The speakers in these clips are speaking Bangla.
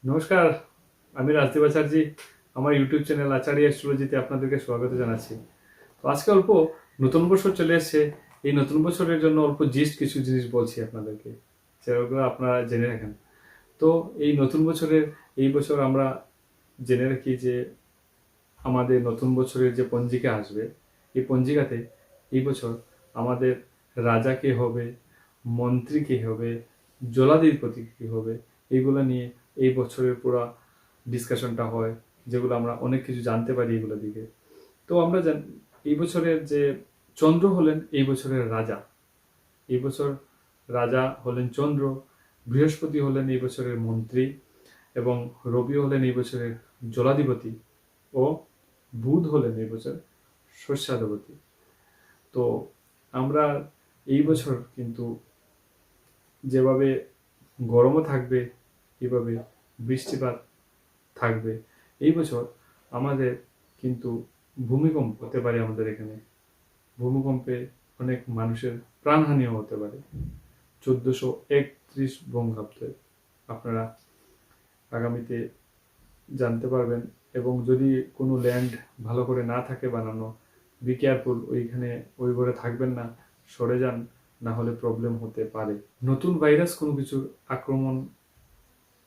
নমস্কার, আমি রাজদীপ আচার্যি। আমার ইউটিউব চ্যানেল আচার্য অ্যাস্ট্রোলজিতে আপনাদেরকে স্বাগত জানাচ্ছি। তো আজকে অল্প নতুন বছর চলে এসেছে। এই নতুন বছরের জন্য অল্প জিস্ট কিছু জিনিস বলছি আপনাদেরকে, যেগুলো আপনারা জেনে রাখেন। তো এই নতুন বছরের এই বছর আমরা জেনে রাখি যে আমাদের নতুন বছরের যে পঞ্জিকা আসবে, এই পঞ্জিকাতে এই বছর আমাদের রাজা কে হবে, মন্ত্রী কে হবে, জলাধিপতি কি হবে, এইগুলো নিয়ে এই বছরের পুরো ডিসকাশনটা হয়, যেগুলো আমরা অনেক কিছু জানতে পারি এগুলো দিকে। তো আমরা এই বছরের যে চন্দ্র হলেন এই বছরের রাজা। এই বছর রাজা হলেন চন্দ্র, বৃহস্পতি হলেন এই বছরের মন্ত্রী, এবং রবি হলেন এই বছরের জলাধিপতি, ও বুধ হলেন এই বছর শস্যাধিপতি। তো আমরা এই বছর কিন্তু যেভাবে গরমও থাকবে, এভাবে বৃষ্টিপাত থাকবে। এই বছর আমাদের কিন্তু ভূমিকম্প হতে পারে। আমাদের এখানে ভূমিকম্পে অনেক মানুষের প্রাণহানিও হতে পারে। 1431 বঙ্গাব্দে আপনারা আগামীতে জানতে পারবেন। এবং যদি কোনো ল্যান্ড ভালো করে না থাকে বানানো, বি কেয়ারফুল, ওইখানে ওই ঘরে থাকবেন না, সরে যান, না হলে প্রবলেম হতে পারে। নতুন ভাইরাস কোনো কিছুর আক্রমণ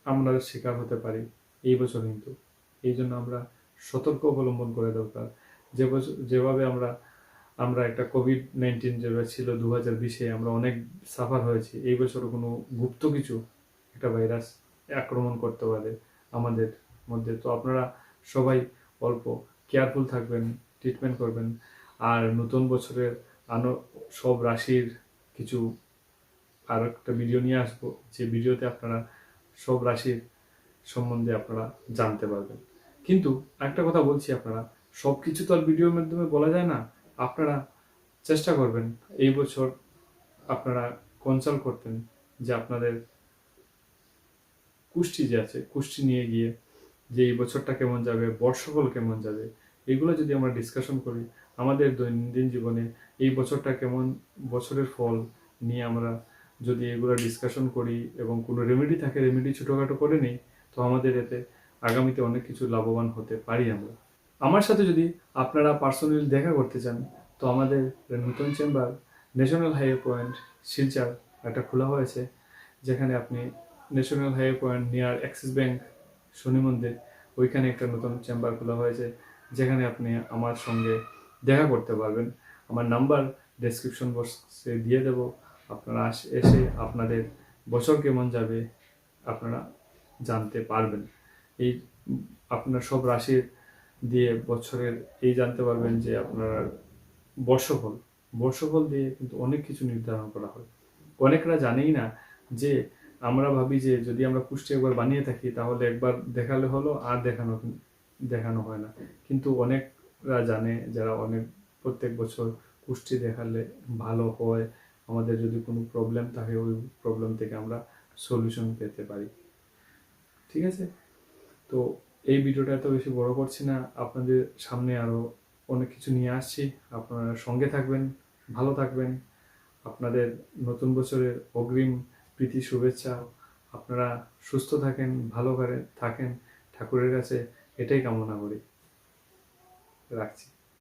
আমরা শিকার হতে পারি এই বছর কিন্তু। এই জন্য আমরা সতর্ক অবলম্বন করে দরকার। যেভাবে আমরা একটা কোভিড-19 যেটা ছিল 2020-এ, আমরা অনেক সাফার হয়েছি। এই বছরও কোনো গুপ্ত কিছু একটা ভাইরাস আক্রমণ করতে পারে আমাদের মধ্যে। তো আপনারা সবাই অল্প কেয়ারফুল থাকবেন, ট্রিটমেন্ট করবেন। আর নতুন বছরের সব রাশির কিছু আর একটা ভিডিও নিয়ে আসবো, যে ভিডিওতে আপনারা সব রাশির সম্বন্ধে আপনারা জানতে পারবেন। কিন্তু একটা কথা বলছি, আপনারা সব কিছু তো আর ভিডিওর মাধ্যমে বলা যায় না। আপনারা চেষ্টা করবেন এই বছর আপনারা কনসাল্ট করতেন, যে আপনাদের কুষ্টি যে আছে, কুষ্টি নিয়ে গিয়ে যে এই বছরটা কেমন যাবে, বর্ষফল কেমন যাবে, এগুলো যদি আমরা ডিসকাশন করি আমাদের দৈনন্দিন জীবনে এই বছরটা কেমন, বছরের ফল নিয়ে আমরা যদি এগুলো ডিসকাশন করি এবং কোনো রেমেডি থাকে, রেমেডি ছোটোখাটো করে নিই, তো আমাদের এতে আগামীতে অনেক কিছু লাভবান হতে পারি আমরা। আমার সাথে যদি আপনারা পার্সোনালি দেখা করতে চান, তো আমাদের নতুন chamber national highway point Silchar একটা খোলা হয়েছে, যেখানে আপনি national highway point near Axis bank শনি মন্দির, ওইখানে একটা নতুন চেম্বার খোলা হয়েছে, যেখানে আপনি আমার সঙ্গে দেখা করতে পারবেন। আমার নাম্বার ডেসক্রিপশন বক্সে দিয়ে দেব। আপনারা এসে আপনাদের বছর কেমন যাবে আপনারা জানতে পারবেন। এই আপনার সব রাশির দিয়ে বছরের এই জানতে পারবেন, যে আপনার বর্ষফল বর্ষফল দিয়ে কিন্তু অনেক কিছু নির্ধারণ করা হয়। অনেকরা জানেই না যে আমরা ভাবি যে যদি আমরা কুষ্টি একবার বানিয়ে থাকি তাহলে একবার দেখালে হলো, আর দেখানো হয় না। কিন্তু অনেকরা জানে, যারা অনেক প্রত্যেক বছর কুষ্টি দেখালে ভালো হয়, আমাদের যদি কোনো প্রবলেম থাকে ওই প্রবলেম থেকে আমরা সলিউশন পেতে পারি। ঠিক আছে? তো এই ভিডিওটা এত বেশি বড় করছি না, আপনাদের সামনে আরও অনেক কিছু নিয়ে আসছি। আপনারা সঙ্গে থাকবেন, ভালো থাকবেন। আপনাদের নতুন বছরের অগ্রিম প্রীতি শুভেচ্ছা। আপনারা সুস্থ থাকেন, ভালো করে থাকেন, ঠাকুরের কাছে এটাই কামনা করি। রাখছি।